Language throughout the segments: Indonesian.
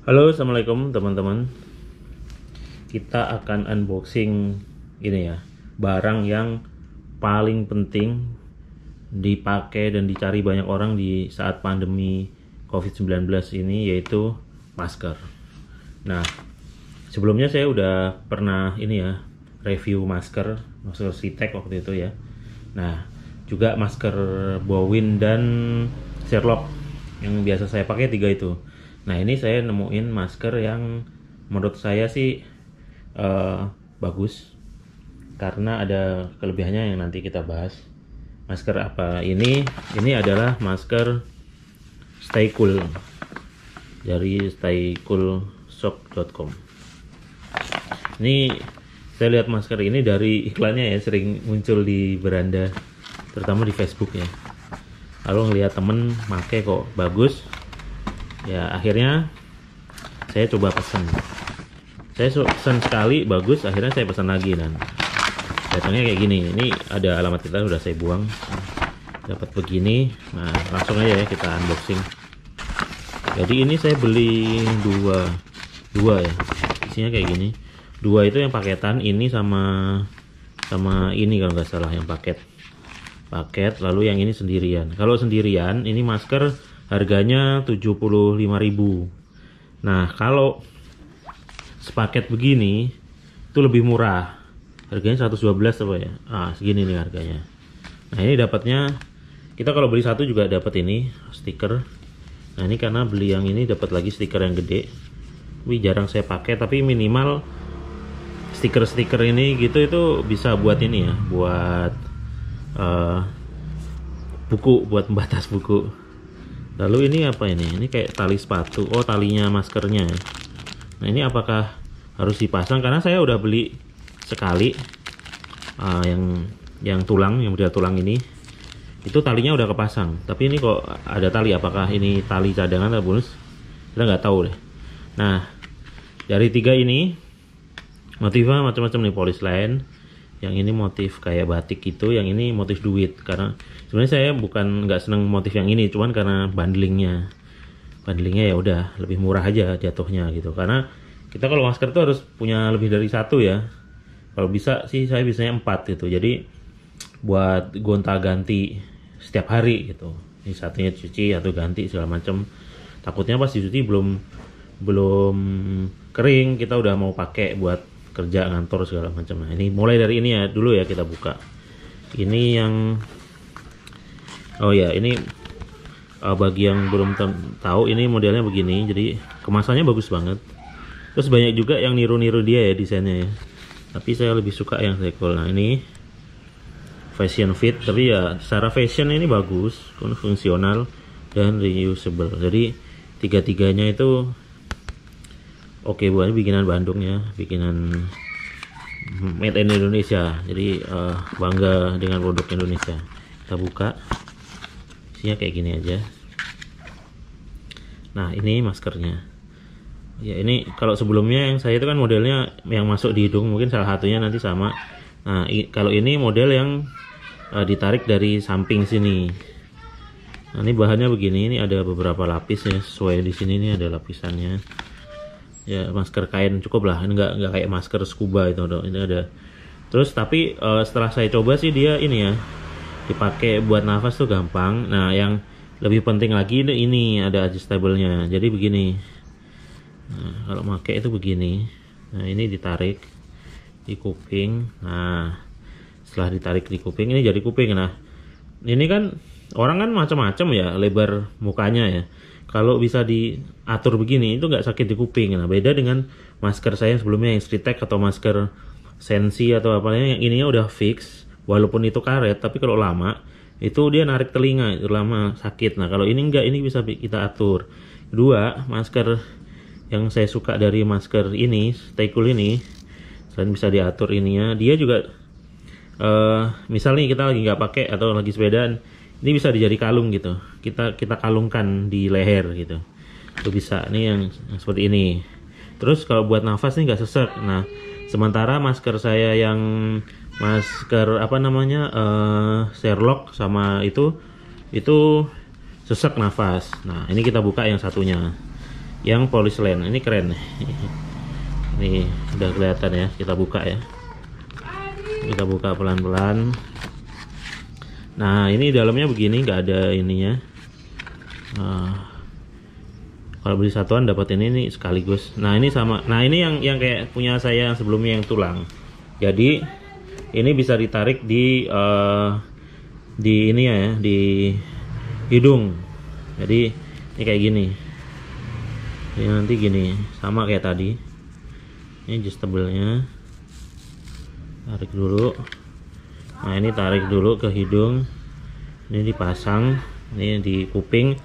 Halo, assalamualaikum teman-teman. Kita akan unboxing ini ya, barang yang paling penting dipakai dan dicari banyak orang di saat pandemi COVID-19 ini, yaitu masker. Nah, sebelumnya saya udah pernah ini ya, review masker Citek waktu itu ya. Nah, juga masker Bowin dan Sherlock yang biasa saya pakai, 3 itu. Nah, ini saya nemuin masker yang menurut saya sih bagus karena ada kelebihannya yang nanti kita bahas. Masker apa ini? Ini adalah masker Stay Cool dari staycoolshop.com. Ini saya lihat masker ini dari iklannya ya, sering muncul di beranda, terutama di Facebook ya. Lalu ngelihat temen make kok bagus, ya akhirnya saya coba pesan. Saya pesan sekali bagus, akhirnya saya pesan lagi dan datangnya kayak gini. Ini ada alamat kita, udah saya buang. Dapat begini. Nah, langsung aja ya kita unboxing. Jadi ini saya beli dua ya. Isinya kayak gini. 2 itu yang paketan, ini sama ini kalau nggak salah yang paket. Lalu yang ini sendirian. Kalau sendirian ini masker harganya 75.000. Nah, kalau sepaket begini itu lebih murah. Harganya 112 apa ya? Ah, segini nih harganya. Nah, ini dapatnya, kita kalau beli satu juga dapat ini stiker. Nah, ini karena beli yang ini dapat lagi stiker yang gede. Tapi jarang saya pakai, tapi minimal stiker-stiker ini gitu itu bisa buat ini ya, buat buku, buat membatas buku. Lalu ini apa ini? Ini kayak tali sepatu. Oh, talinya maskernya. Nah, ini apakah harus dipasang? Karena saya udah beli sekali yang tulang, yang model tulang ini. Itu talinya udah kepasang. Tapi ini kok ada tali. Apakah ini tali cadangan atau bonus? Kita nggak tahu deh. Nah, dari 3 ini motifnya macam-macam nih, polis lain. Yang ini motif kayak batik gitu, yang ini motif duit. Karena sebenarnya saya nggak seneng motif yang ini, cuman karena bundlingnya ya udah lebih murah aja jatuhnya gitu. Karena kita kalau masker tuh harus punya lebih dari 1 ya. Kalau bisa sih saya biasanya 4 gitu. Jadi buat gonta-ganti setiap hari gitu. Ini satunya cuci atau ganti segala macam. Takutnya pas dicuci belum kering, kita udah mau pakai buat kerja ngantor segala macam. Nah, ini mulai dari ini ya dulu ya, kita buka. Ini yang ini bagi yang belum tahu, ini modelnya begini. Jadi kemasannya bagus banget. Terus banyak juga yang niru-niru dia ya desainnya ya. Tapi saya lebih suka yang Staycool. Nah, ini fashion fit, tapi ya secara fashion ini bagus, fungsional dan reusable. Jadi tiga-tiganya itu oke, buat bikinan Bandung ya, bikinan made in Indonesia. Jadi bangga dengan produk Indonesia. Kita buka, isinya kayak gini aja. Nah, ini maskernya. Ya, ini kalau sebelumnya yang saya itu kan modelnya yang masuk di hidung, mungkin salah satunya nanti sama. Nah, kalau ini model yang ditarik dari samping sini. Nah, ini bahannya begini. Ini ada beberapa lapis ya, sesuai di sini nih ada lapisannya. Ya, masker kain cukup lah, ini nggak kayak masker scuba itu, ini ada. Terus tapi setelah saya coba sih dia ini ya, dipakai buat nafas tuh gampang. Nah, yang lebih penting lagi ini ada adjustable-nya. Jadi begini. Nah, kalau pakai itu begini. Nah, ini ditarik di kuping. Nah, setelah ditarik di kuping, ini jadi kuping. Nah, ini kan orang kan macam-macam ya lebar mukanya ya. Kalau bisa diatur begini itu nggak sakit di kuping. Nah, beda dengan masker saya sebelumnya yang Citek atau masker Sensi atau apalagi yang ininya udah fix, walaupun itu karet, tapi kalau lama itu dia narik telinga, itu lama sakit. Nah, kalau ini enggak, ini bisa kita atur. Kedua, masker yang saya suka dari masker ini Staycool ini, selain bisa diatur ininya, dia juga misalnya kita lagi nggak pakai atau lagi sepedaan, ini bisa dijadi kalung gitu. Kita kalungkan di leher gitu. Itu bisa. Ini yang seperti ini. Terus kalau buat nafas nih nggak sesek. Nah, sementara masker saya yang masker apa namanya Sherlock sama itu sesek nafas. Nah, ini kita buka yang satunya. yang polyslane. Ini keren. Ini udah kelihatan ya, kita buka ya. Kita buka pelan-pelan. Nah, ini dalamnya begini, nggak ada ininya. Kalau beli satuan dapat ini sekaligus. Nah, ini sama. Nah, ini yang kayak punya saya yang sebelumnya yang tulang. Jadi ini bisa ditarik di ini ya, di hidung. Jadi ini kayak gini. Ini nanti gini, sama kayak tadi. Ini adjustable-nya. Tarik dulu. Nah, ini tarik dulu ke hidung. Ini dipasang. Ini di kuping.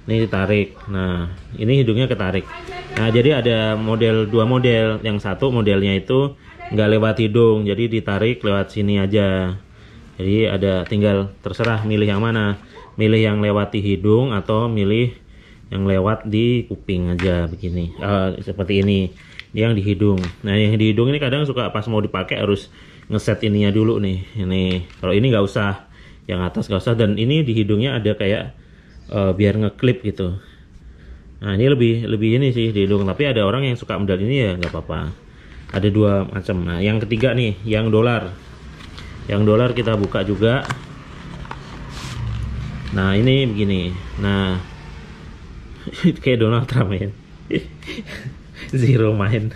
Ini ditarik. Nah, ini hidungnya ketarik. Nah, jadi ada dua model. Yang satu modelnya itu nggak lewat hidung, jadi ditarik lewat sini aja. Jadi ada, tinggal terserah milih yang mana. Milih yang lewati hidung atau milih yang lewat di kuping aja begini. Seperti ini. Ini yang di hidung. Nah, yang di hidung ini kadang suka pas mau dipakai harus ngeset ininya dulu nih. Ini kalau ini nggak usah, yang atas nggak usah. Dan ini di hidungnya ada kayak biar ngeklip gitu. Nah, ini lebih ini sih di hidung. Tapi ada orang yang suka model ini ya nggak apa-apa. Ada dua macam. Nah, yang ketiga nih, yang dolar. Yang dolar kita buka juga. Nah, ini begini. Nah, kayak Donald Trump ya. Zero main.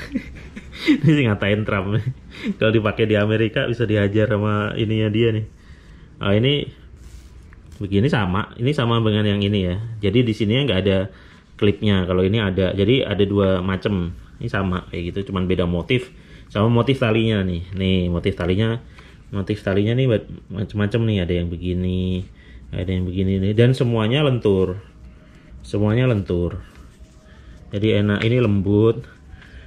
Ini sih ngatain Trump. Kalau dipakai di Amerika bisa dihajar sama ininya dia nih. Ini begini sama. Ini sama dengan yang ini ya. Jadi di sini nggak ada klipnya. Kalau ini ada. Jadi ada dua macam. Ini sama kayak gitu. Cuman beda motif. Sama motif talinya nih. Nih motif talinya. Motif talinya nih macam-macam nih. Ada yang begini. Ada yang begini nih. Dan semuanya lentur. Semuanya lentur. Jadi enak. Ini lembut.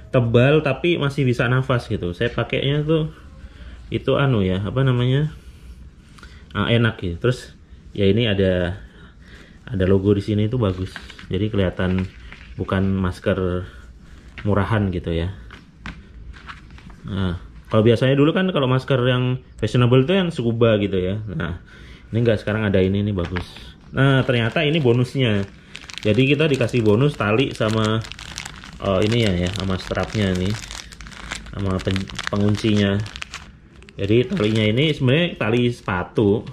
Tebal tapi masih bisa nafas gitu. Saya pakainya tuh itu ya, apa namanya? Enak gitu. Terus ya ini ada logo di sini itu bagus. Jadi kelihatan bukan masker murahan gitu ya. Nah, kalau biasanya dulu kan kalau masker yang fashionable itu yang scuba gitu ya. Nah, ini enggak, sekarang ada ini bagus. Nah, ternyata ini bonusnya. Jadi kita dikasih bonus tali sama ini ya, sama strapnya nih, sama penguncinya. Jadi talinya ini sebenarnya tali sepatu.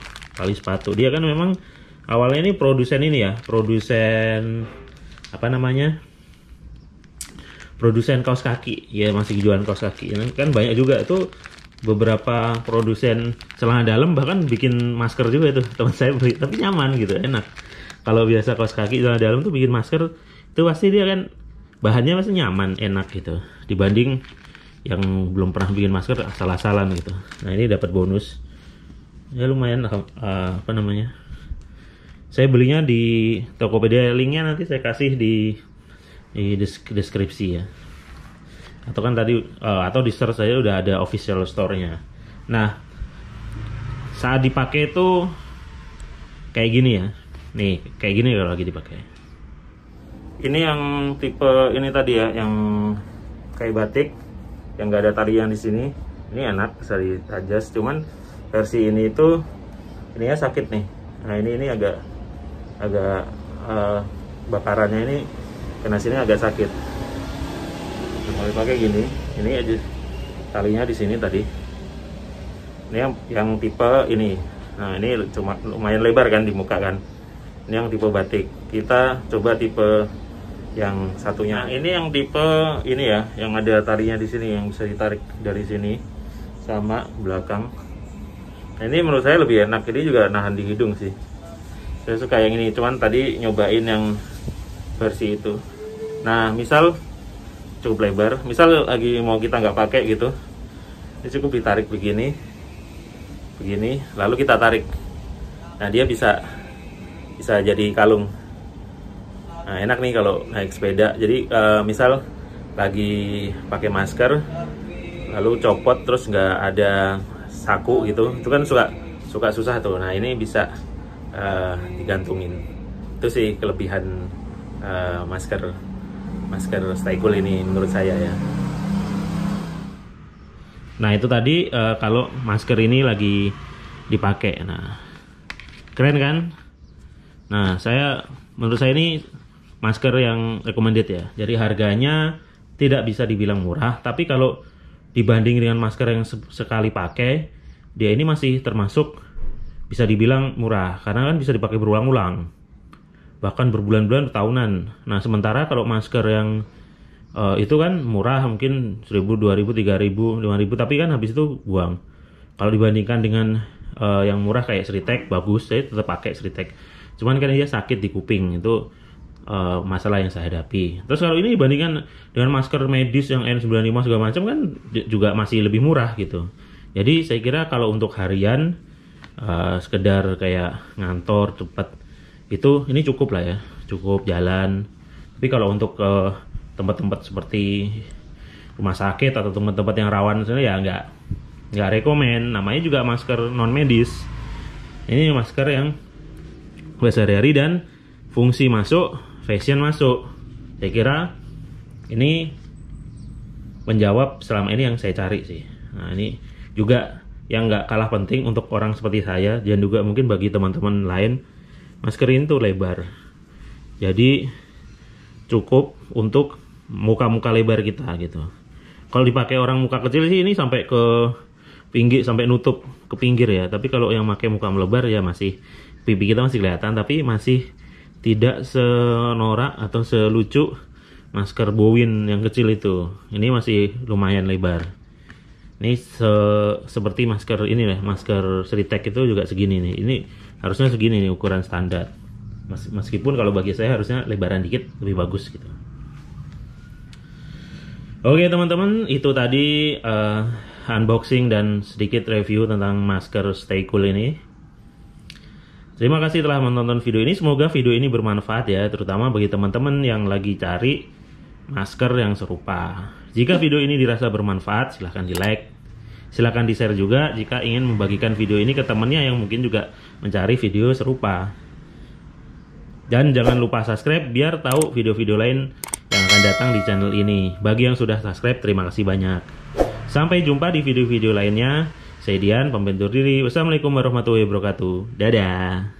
Dia kan memang awalnya ini produsen ini ya, produsen apa namanya? Produsen kaos kaki. Ya masih jualan kaos kaki. Kan banyak juga itu beberapa produsen celana dalam bahkan bikin masker juga itu. Teman saya beli, tapi nyaman gitu, enak. Kalau biasa kaos kaki celana dalam tuh bikin masker itu pasti dia kan bahannya masih nyaman, enak gitu, dibanding yang belum pernah bikin masker asal-asalan gitu. Nah, ini dapat bonus ya lumayan. Apa namanya, saya belinya di Tokopedia, linknya nanti saya kasih di deskripsi ya, atau kan tadi atau di search saya udah ada official store-nya. Nah, saat dipakai itu kayak gini ya, nih kayak gini kalau lagi dipakai. Ini yang tipe ini tadi ya, yang kayak batik, yang nggak ada talian di sini. Ini enak, bisa di-adjust. Cuman versi ini itu ininya sakit nih. Nah, ini agak bakarannya ini kena sini agak sakit. Kalau dipakai gini, ini aja talinya di sini tadi. Ini yang tipe ini. Nah, ini cuma lumayan lebar kan di muka kan. Ini yang tipe batik. Kita coba tipe yang satunya. Nah, ini yang tipe ini ya, yang ada talinya di sini, yang bisa ditarik dari sini sama belakang. Nah, ini menurut saya lebih enak. Ini juga nahan di hidung sih. Saya suka yang ini. Cuman tadi nyobain yang versi itu. Nah, misal cukup lebar. Misal lagi mau kita nggak pakai gitu, ini cukup ditarik begini, lalu kita tarik. Nah, dia bisa jadi kalung. Nah, enak nih kalau naik sepeda. Jadi misal lagi pakai masker lalu copot terus nggak ada saku gitu, itu kan suka susah tuh. Nah, ini bisa digantungin. Itu sih kelebihan masker Stay-Cool ini menurut saya ya. Nah, itu tadi kalau masker ini lagi dipakai. Nah, keren kan? Nah, menurut saya ini masker yang recommended ya. Jadi harganya tidak bisa dibilang murah, tapi kalau dibanding dengan masker yang sekali pakai, dia ini masih termasuk bisa dibilang murah karena kan bisa dipakai berulang-ulang, bahkan berbulan-bulan, tahunan. Nah sementara kalau masker yang itu kan murah, mungkin 1.000, 2.000, 3.000, 5.000, tapi kan habis itu buang. Kalau dibandingkan dengan yang murah kayak Sritek, bagus, saya tetap pakai Sritek. Cuman kan dia sakit di kuping, itu masalah yang saya hadapi. Terus kalau ini dibandingkan dengan masker medis yang N95 segala macam kan juga masih lebih murah gitu. Jadi saya kira kalau untuk harian sekedar kayak ngantor cepat itu ini cukup lah ya, cukup jalan. Tapi kalau untuk tempat-tempat seperti rumah sakit atau tempat-tempat yang rawan ya nggak rekomen. Namanya juga masker non medis. Ini masker yang buat sehari-hari dan fungsi masuk, fashion masuk. Saya kira ini menjawab selama ini yang saya cari sih. Nah ini juga yang nggak kalah penting untuk orang seperti saya dan juga mungkin bagi teman-teman lain, masker ini tuh lebar. Jadi cukup untuk muka-muka lebar kita gitu. Kalau dipakai orang muka kecil sih ini sampai ke pinggir, sampai nutup ke pinggir ya. Tapi kalau yang pakai muka melebar ya masih pipi kita masih kelihatan, tapi masih tidak senorak atau selucu masker Bowen yang kecil itu. Ini masih lumayan lebar. Ini seperti masker ini lah, masker Sritek itu juga segini nih. Ini harusnya segini nih ukuran standar. Meskipun kalau bagi saya harusnya lebaran dikit lebih bagus gitu. Oke teman-teman, itu tadi unboxing dan sedikit review tentang masker Stay Cool ini. Terima kasih telah menonton video ini. Semoga video ini bermanfaat ya, terutama bagi teman-teman yang lagi cari masker yang serupa. Jika video ini dirasa bermanfaat, silahkan di like, silahkan di share juga jika ingin membagikan video ini ke temannya yang mungkin juga mencari video serupa. Dan jangan lupa subscribe biar tahu video-video lain yang akan datang di channel ini. Bagi yang sudah subscribe, terima kasih banyak. Sampai jumpa di video-video lainnya. Saya Dian, pamit undur diri. Wassalamualaikum warahmatullahi wabarakatuh. Dadah.